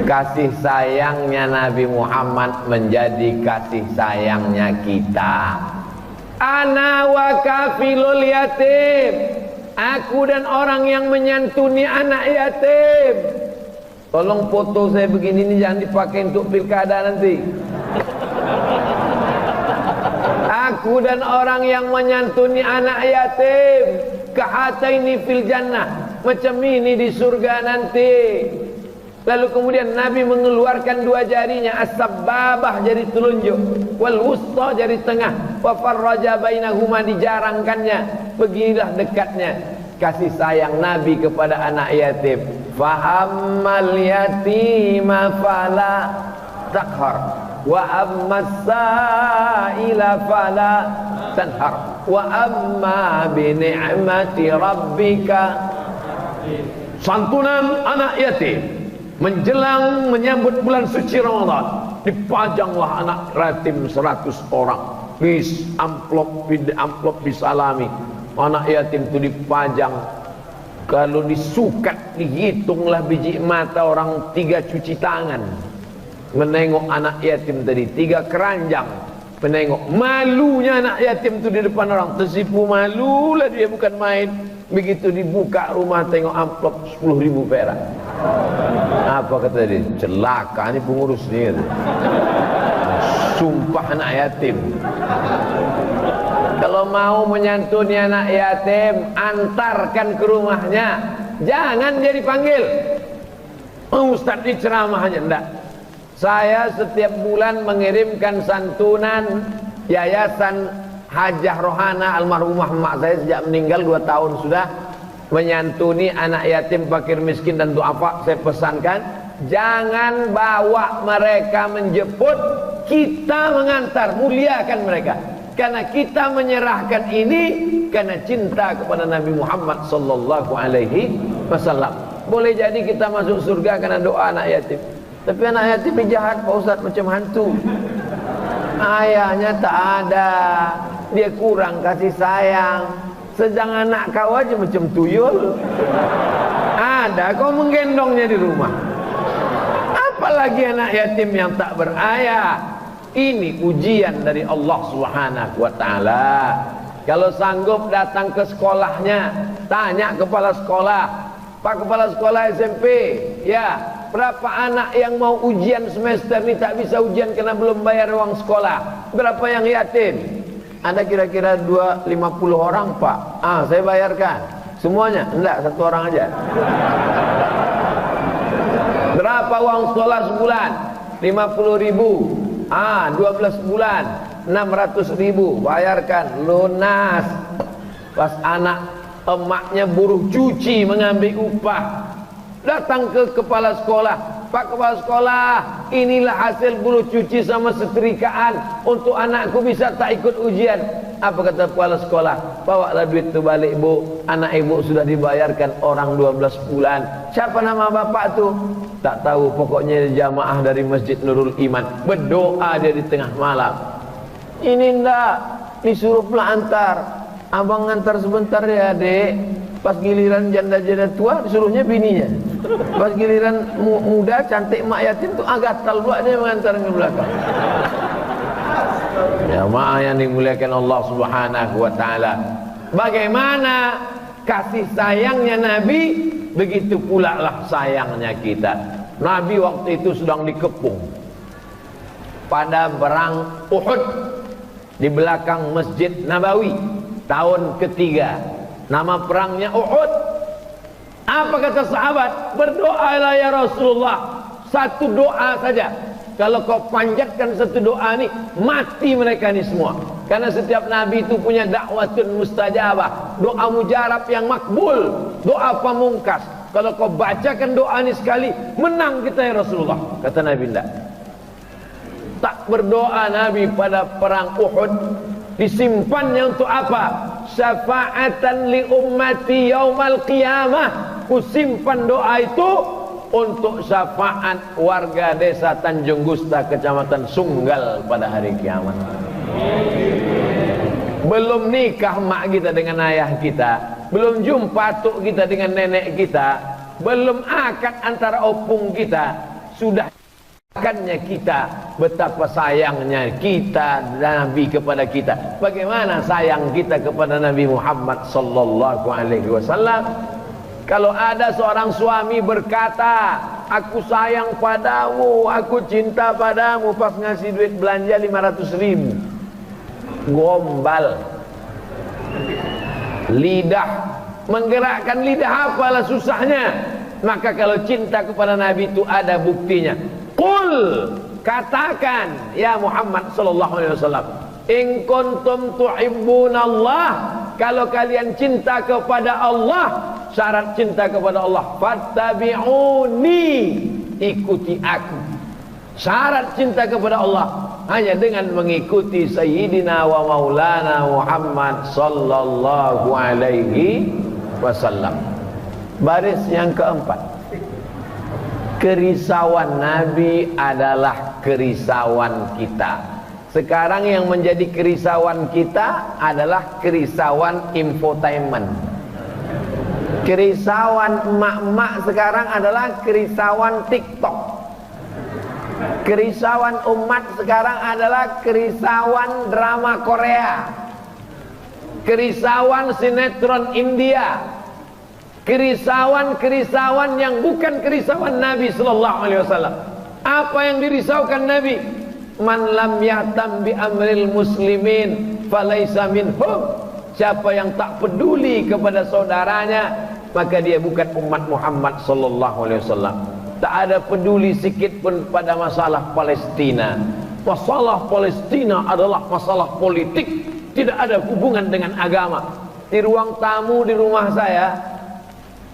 kasih sayangnya Nabi Muhammad menjadi kasih sayangnya kita. Ana wa kafilul yatim, aku dan orang yang menyantuni anak yatim. Tolong foto saya begini ini jangan dipakai untuk pilkada nanti. Aku dan orang yang menyantuni anak yatim, kahataini fil jannah, macam ini di surga nanti. Lalu kemudian Nabi mengeluarkan dua jarinya, as-sabbabah jari telunjuk, wal wusta jari tengah, wa farraja bainahuma dijarangkannya. Beginilah dekatnya kasih sayang Nabi kepada anak yatim. Fahammal yatima fala taqhar wa ammas sa'ila fala tanhar wa amma bi ni'mati rabbika. Santunan anak yatim menjelang menyambut bulan suci Ramadan, dipajanglah anak yatim 100 orang, bis amplop disalami. Anak yatim itu dipajang, kalau disukat dihitunglah biji mata orang 3 cuci tangan menengok anak yatim tadi, 3 keranjang menengok. Malunya anak yatim itu di depan orang, tersipu malulah dia bukan main. Begitu dibuka rumah tengok amplop 10.000 perak. Apa kata dia? Celaka ni pengurus ni. Sumpah anak yatim. Kalau mau menyantuni anak yatim, antarkan ke rumahnya. Jangan dia dipanggil. Ustaz di ceramahnya enggak. Saya setiap bulan mengirimkan santunan yayasan Hajah Rohana almarhumah emak saya sejak meninggal 2 tahun sudah, menyantuni anak yatim, fakir miskin dan duafa. Saya pesankan jangan bawa mereka menjemput, kita mengantar, muliakan mereka. Karena kita menyerahkan ini karena cinta kepada Nabi Muhammad sallallahu alaihi wasallam. Boleh jadi kita masuk surga karena doa anak yatim, tapi anak yatim jahat Pak Ustaz, macam hantu. Ayahnya tak ada, dia kurang kasih sayang. Sedang anak kau aja macam tuyul. Ada kau menggendongnya di rumah, apalagi anak yatim yang tak berayah. Ini ujian dari Allah Subhanahu wa ta'ala. Kalau sanggup datang ke sekolahnya, tanya kepala sekolah, Pak Kepala Sekolah SMP, ya, berapa anak yang mau ujian semester ini tak bisa ujian karena belum bayar uang sekolah? Berapa yang yatim? Ada kira-kira 50 orang Pak. Saya bayarkan semuanya. Enggak, 1 orang aja. Berapa uang sekolah sebulan? 50.000. 12 bulan 600.000, bayarkan lunas. Pas anak emaknya buruh cuci mengambil upah, datang ke kepala sekolah, Pak Kepala Sekolah, inilah hasil buruh cuci sama setrikaan untuk anakku, bisa tak ikut ujian? Apa kata kepala sekolah? Bawalah duit itu balik Bu, anak ibu sudah dibayarkan orang 12 bulan. Siapa nama bapak tu? Tak tahu, pokoknya jamaah dari Masjid Nurul Iman. Berdoa dia di tengah malam. Ini ndak, disuruh pula antar. Abang antar sebentar ya Dek. Pas giliran janda-janda tua disuruhnya bininya. Pas giliran muda cantik mak yatim tu gatal pula dia mengantar ke belakang. Jamaah yang dimuliakan Allah Subhanahu wa taala. Bagaimana kasih sayangnya Nabi, begitu pula lah sayangnya kita. Nabi waktu itu sedang dikepung pada perang Uhud di belakang Masjid Nabawi, tahun ketiga. Nama perangnya Uhud. Apa kata sahabat? Berdoalah ya Rasulullah, satu doa saja. Kalau kau panjatkan satu doa ni, mati mereka ni semua. Karena setiap Nabi itu punya dakwatun mustajabah, doa mujarab yang makbul, doa pamungkas. Kalau kau bacakan doa ni sekali, menang kita ya Rasulullah. Kata Nabi, tidak. Tak berdoa Nabi pada perang Uhud. Disimpannya untuk apa? Syafa'atan li ummati yaumal qiyamah. Kusimpan doa itu untuk syafaat warga desa Tanjung Gusta, Kecamatan Sunggal pada hari kiamat. Belum nikah mak kita dengan ayah kita, belum jumpa tuk kita dengan nenek kita, belum akad antara opung kita, sudah kannya kita betapa sayangnya kita Nabi kepada kita. Bagaimana sayang kita kepada Nabi Muhammad sallallahu alaihi wasallam. Kalau ada seorang suami berkata, aku sayang padamu, aku cinta padamu, pas ngasih duit belanja 500.000, gombal, lidah, menggerakkan lidah apalah susahnya. Maka kalau cinta kepada Nabi itu ada buktinya. Qul, katakan ya Muhammad sallallahu alaihi wasallam, in kuntum tuhibbunallah, kalau kalian cinta kepada Allah, syarat cinta kepada Allah, fattabi'uni, ikuti aku. Syarat cinta kepada Allah hanya dengan mengikuti Sayyidina wa Maulana Muhammad sallallahu alaihi wasallam. Baris yang keempat, kerisauan Nabi adalah kerisauan kita. Sekarang yang menjadi kerisauan kita adalah kerisauan infotainment. Kerisauan emak-emak sekarang adalah kerisauan TikTok. Kerisauan umat sekarang adalah kerisauan drama Korea, kerisauan sinetron India, kerisauan yang bukan kerisauan Nabi sallallahu alaihi wasallam. Apa yang dirisaukan Nabi? Man lam yahtam bi amril muslimin falaisa minhum. Siapa yang tak peduli kepada saudaranya, maka dia bukan umat Muhammad sallallahu alaihi wasallam. Tak ada peduli sikit pun pada masalah Palestina. Masalah Palestina adalah masalah politik, tidak ada hubungan dengan agama. Di ruang tamu di rumah saya,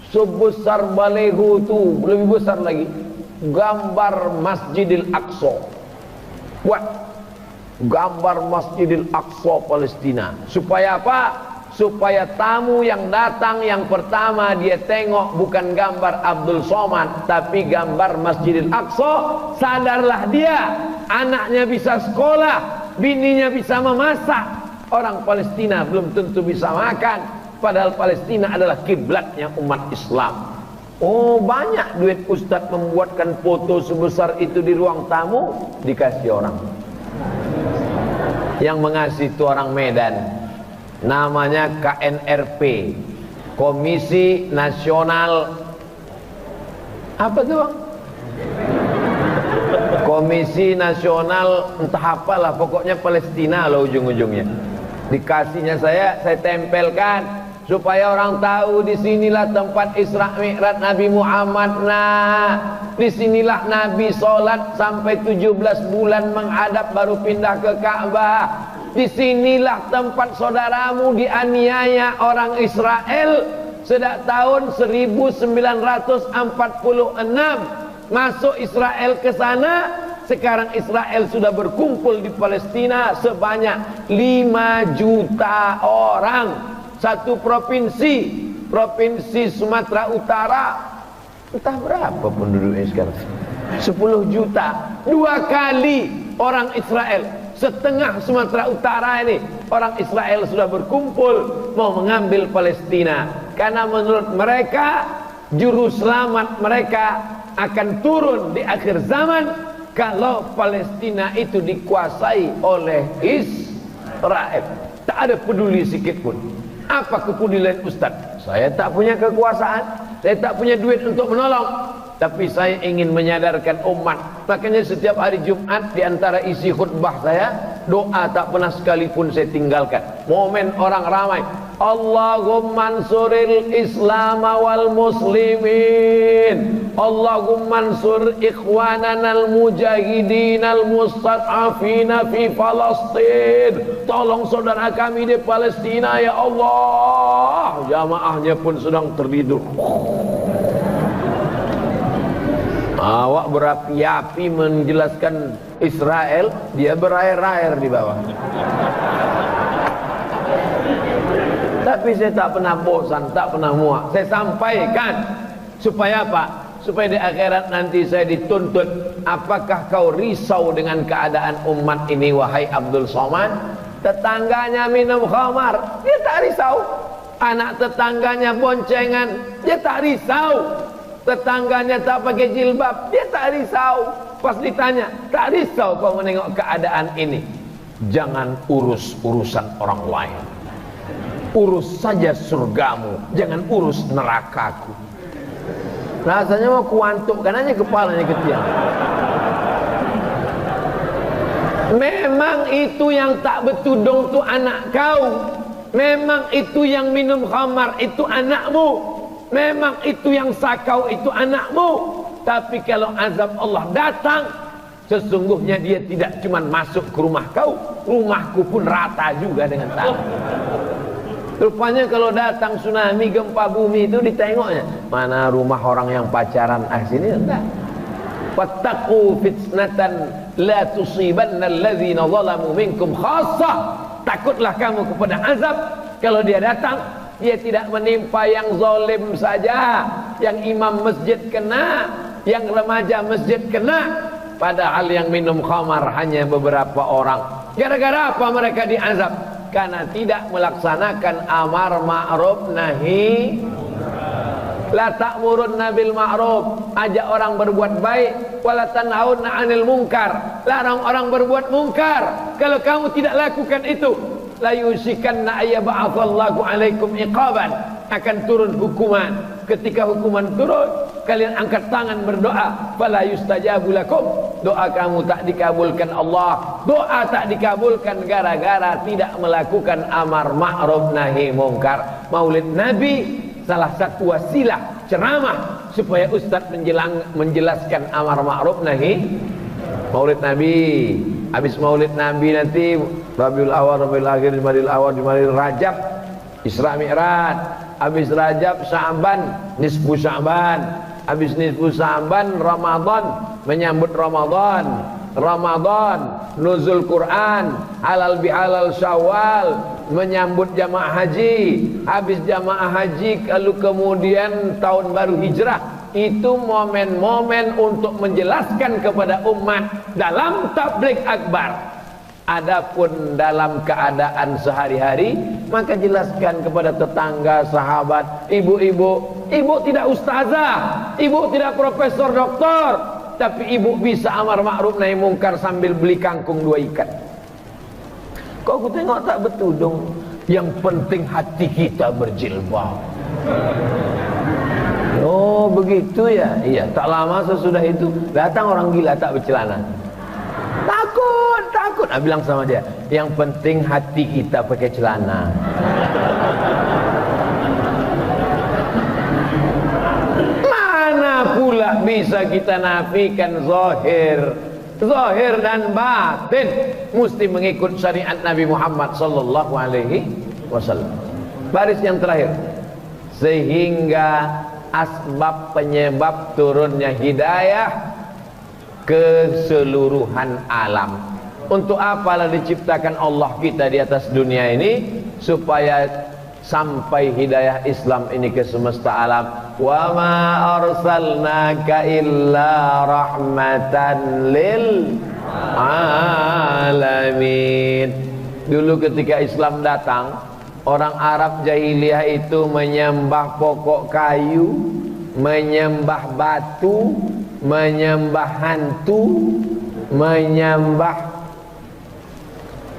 sebesar baleho itu, lebih besar lagi, gambar Masjidil Aqsa. Buat gambar Masjidil Aqsa Palestina. Supaya apa? Supaya tamu yang datang yang pertama dia tengok bukan gambar Abdul Somad, tapi gambar Masjidil Aqsa. Sadarlah dia, anaknya bisa sekolah, bininya bisa memasak. Orang Palestina belum tentu bisa makan, padahal Palestina adalah kiblatnya umat Islam. Oh, banyak duit ustadz membuatkan foto sebesar itu di ruang tamu, dikasih orang. Yang mengasih itu orang Medan, namanya KNRP, Komisi Nasional apa tuh bang? Komisi Nasional entah apalah, pokoknya Palestina lah ujung-ujungnya. Dikasihnya saya tempelkan supaya orang tahu disinilah tempat Isra Mi'raj Nabi Muhammad. Nah, disinilah Nabi sholat sampai 17 bulan menghadap baru pindah ke Ka'bah. Disinilah tempat saudaramu dianiaya orang Israel sejak tahun 1946. Masuk Israel ke sana. Sekarang Israel sudah berkumpul di Palestina sebanyak 5 juta orang. Satu provinsi, Provinsi Sumatera Utara, entah berapa penduduknya sekarang, 10 juta. 2 kali orang Israel, setengah Sumatera Utara ini orang Israel sudah berkumpul mau mengambil Palestina. Karena menurut mereka juru selamat mereka akan turun di akhir zaman kalau Palestina itu dikuasai oleh Israel. Tak ada peduli sikit pun. Apa kepedulian Ustaz? Saya tak punya kekuasaan, saya tak punya duit untuk menolong, tapi saya ingin menyadarkan umat. Makanya setiap hari Jumat di antara isi khutbah saya, doa tak pernah sekalipun saya tinggalkan. Momen orang ramai, Allahumma ansuril Islam wal muslimin, Allahumma ansur ikhwananal mujahidin al mustad'afina fi Palestin. Tolong saudara kami di Palestina ya Allah. Jamaahnya pun sedang tertidur. Awak berapi-api menjelaskan Israel, dia berair-air di bawah. Tapi saya tak pernah bosan, tak pernah muak. Saya sampaikan supaya apa? Supaya di akhirat nanti saya dituntut. Apakah kau risau dengan keadaan umat ini wahai Abdul Somad? Tetangganya minum khamar, dia tak risau. Anak tetangganya boncengan, dia tak risau. Tetangganya tak pakai jilbab, dia tak tak risau. Pas ditanya, tak risau kau menengok keadaan ini? Jangan urus urusan orang lain, urus saja surgamu, jangan urus nerakaku. Rasanya mau kuantukkan aja kepalanya ke tiang. Memang itu yang tak betudung tu anak kau. Memang itu yang minum khamar itu anakmu. Memang itu yang sakau itu anakmu. Tapi kalau azab Allah datang, sesungguhnya dia tidak cuma masuk ke rumah kau, rumahku pun rata juga dengan tanah. Rupanya kalau datang tsunami, gempa bumi itu ditengoknya, mana rumah orang yang pacaran sini enggak. Wattaqu fitnatan la tusibanna alladzina zalamu minkum khassah. Takutlah kamu kepada azab kalau dia datang, dia tidak menimpa yang zalim saja, yang imam masjid kena, yang remaja masjid kena, padahal yang minum khamar hanya beberapa orang. Gara-gara apa mereka diazab? Karena tidak melaksanakan amar ma'ruf nahi. La ta'murunna bil ma'ruf, ajak orang berbuat baik, wala tanhauna 'anil munkar, larang orang berbuat mungkar. Kalau kamu tidak lakukan itu, la yusikanna ayyab'atsallahu 'alaikum iqaban, akan turun hukuman. Ketika hukuman turun, kalian angkat tangan berdoa, fala yustajabu lakum, doa kamu tak dikabulkan Allah. Doa tak dikabulkan gara-gara tidak melakukan amar ma'ruf nahi mungkar. Maulid Nabi salah satu wasilah ceramah supaya ustaz menjelaskan amar ma'ruf nahi. Maulid Nabi, habis Maulid Nabi nanti Rabiul Awal, Rabiul Akhir, Jumadil Awal, Jumadil Rajab, Isra Mi'raj. Habis Rajab, Sya'ban, nisfu Sya'ban. Habis nisfu Sya'ban, Ramadan, menyambut Ramadan. Ramadan, nuzul Quran, halal bihalal Syawal, menyambut jamaah haji. Habis jamaah haji, lalu kemudian tahun baru hijrah. Itu momen-momen untuk menjelaskan kepada umat dalam tabligh akbar. Adapun dalam keadaan sehari-hari, maka jelaskan kepada tetangga, sahabat, ibu-ibu. Ibu tidak ustazah, ibu tidak profesor doktor, tapi ibu bisa amar ma'ruf nahi mungkar sambil beli kangkung 2 ikat. Kok aku tengok tak betudung? Yang penting hati kita berjilbab. Oh begitu ya? Iya, tak lama sesudah itu datang orang gila tak bercelana. Takut. Bilang sama dia, yang penting hati kita pakai celana. Mana pula bisa kita nafikan zahir dan batin, mesti mengikut syariat Nabi Muhammad sallallahu alaihi wasallam. Baris yang terakhir, sehingga asbab penyebab turunnya hidayah keseluruhan alam. Untuk apalah diciptakan Allah kita di atas dunia ini? Supaya sampai hidayah Islam ini ke semesta alam. Wa ma arsalnaka illa rahmatan lil alamin. Dulu ketika Islam datang, orang Arab jahiliyah itu menyembah pokok kayu, menyembah batu, menyembah hantu, menyembah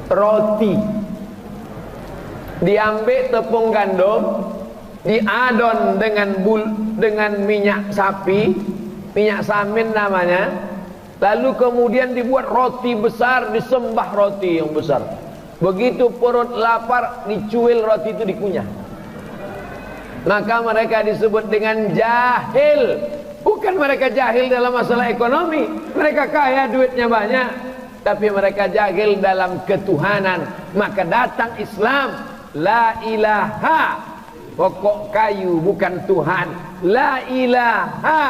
roti. Diambil tepung gandum, diadon dengan minyak sapi, minyak samin namanya, lalu kemudian dibuat roti besar, disembah roti yang besar. Begitu perut lapar, dicuil roti itu, dikunyah. Maka mereka disebut dengan jahil. Bukan mereka jahil dalam masalah ekonomi, mereka kaya, duitnya banyak, tapi mereka jahil dalam ketuhanan. Maka datang Islam, la ilaha, pokok kayu bukan Tuhan, la ilaha,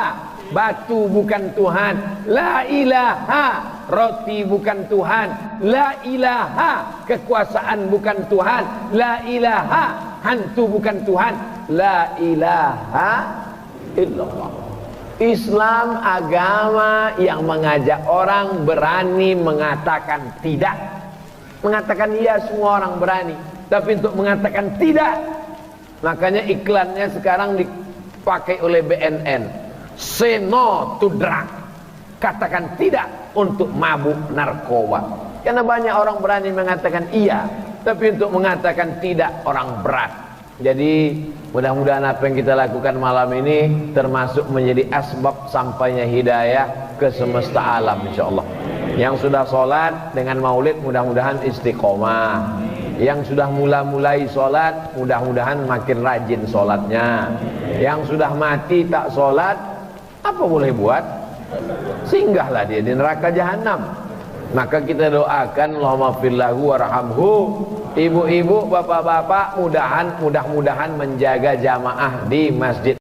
batu bukan Tuhan, la ilaha, roti bukan Tuhan, la ilaha, kekuasaan bukan Tuhan, la ilaha, hantu bukan Tuhan, la ilaha illallah. Islam agama yang mengajak orang berani mengatakan tidak. Mengatakan iya semua orang berani, tapi untuk mengatakan tidak, makanya iklannya sekarang dipakai oleh BNN, say no to drug. katakan tidak untuk mabuk narkoba. Karena banyak orang berani mengatakan iya, tapi untuk mengatakan tidak orang berat. Jadi mudah-mudahan apa yang kita lakukan malam ini termasuk menjadi asbab sampainya hidayah ke semesta alam, insyaallah. Yang sudah sholat dengan maulid mudah-mudahan istiqomah. Yang sudah mulai sholat mudah-mudahan makin rajin sholatnya. Yang sudah mati tak sholat, apa boleh buat? Singgahlah dia di neraka jahanam. Maka kita doakan Allahumma firlahu warhamhu. Ibu-ibu, bapak-bapak, mudah-mudahan menjaga jamaah di masjid.